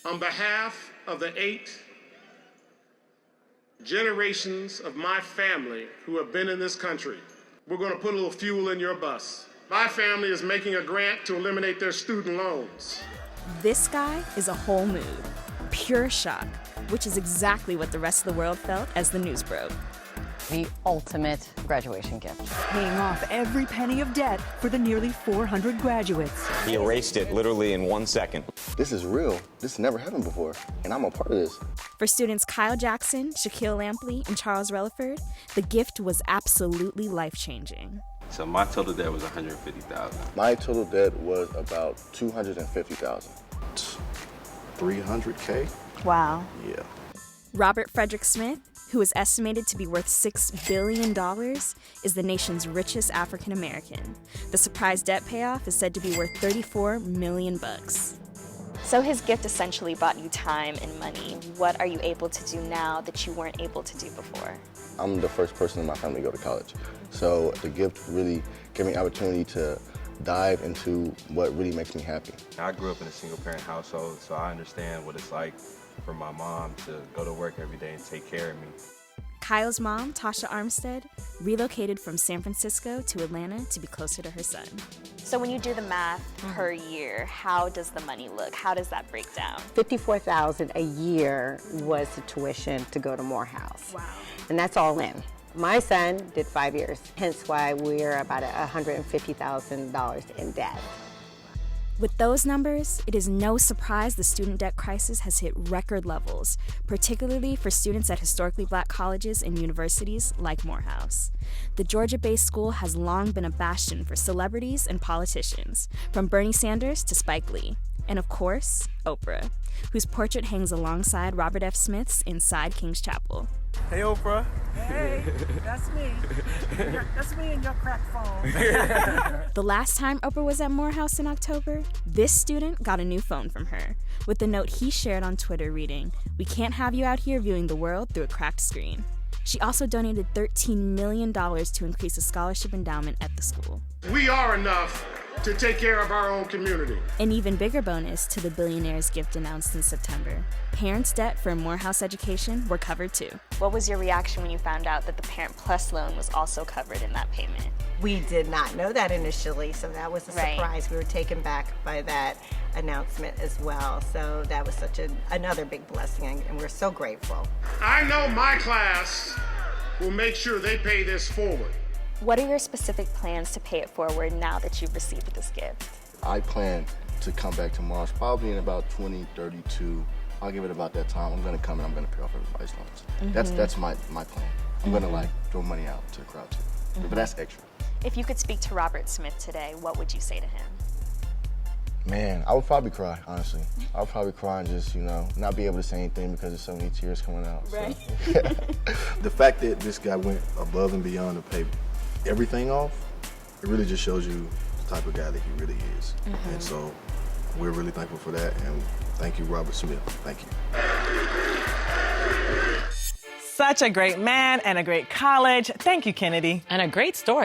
On behalf of the 8 generations of my family who have been in this country, we're going to put a little fuel in your bus. My family is making a grant to eliminate their student loans. This guy is a whole mood, pure shock, which is exactly what the rest of the world felt as the news broke. The ultimate graduation gift. Paying off every penny of debt for the nearly 400 graduates. He erased it literally in 1 second. This is real. This never happened before, and I'm a part of this. For students Kyle Jackson, Shaquille Lampley, and Charles Relaford, the gift was absolutely life-changing. So my total debt was $150,000. My total debt was about $250,000. $300K? Wow. Yeah. Robert Frederick Smith, who is estimated to be worth $6 billion, is the nation's richest African American. The surprise debt payoff is said to be worth $34 million. So his gift essentially bought you time and money. What are you able to do now that you weren't able to do before? I'm the first person in my family to go to college. So the gift really gave me an opportunity to dive into what really makes me happy. I grew up in a single-parent household, so I understand what it's like for my mom to go to work every day and take care of me. Kyle's mom, Tasha Armstead, relocated from San Francisco to Atlanta to be closer to her son. So when you do the math per year, how does the money look? How does that break down? $54,000 a year was the tuition to go to Morehouse. Wow. And that's all in. My son did 5 years, hence why we're about $150,000 in debt. With those numbers, it is no surprise the student debt crisis has hit record levels, particularly for students at historically Black colleges and universities like Morehouse. The Georgia-based school has long been a bastion for celebrities and politicians, from Bernie Sanders to Spike Lee. And of course, Oprah, whose portrait hangs alongside Robert F. Smith's inside King's Chapel. Hey, Oprah. Hey, that's me. That's me and your crack phone. The last time Oprah was at Morehouse in October, this student got a new phone from her, with the note he shared on Twitter reading, "We can't have you out here viewing the world through a cracked screen." She also donated $13 million to increase the scholarship endowment at the school. We are enough to take care of our own community. An even bigger bonus to the Billionaire's gift announced in September. Parents' debt for a Morehouse education were covered too. What was your reaction when you found out that the Parent Plus loan was also covered in that payment? We did not know that initially, so that was a surprise. We were taken back by that announcement as well. So that was such another big blessing, and we're so grateful. I know my class will make sure they pay this forward. What are your specific plans to pay it forward now that you've received this gift? I plan to come back to Mars probably in about 2032. I'll give it about that time. I'm gonna come and I'm gonna pay off everybody's loans. That's my plan. I'm gonna throw money out to the crowd too. But that's extra. If you could speak to Robert Smith today, what would you say to him? Man, I would probably cry, honestly. I would probably cry and just, not be able to say anything because there's so many tears coming out. Right. So. The fact that this guy went above and beyond to pay everything off, it really just shows you the type of guy that he really is. And so we're really thankful for that, and thank you, Robert Smith. Thank you. Such a great man and a great college. Thank you, Kennedy. And a great story.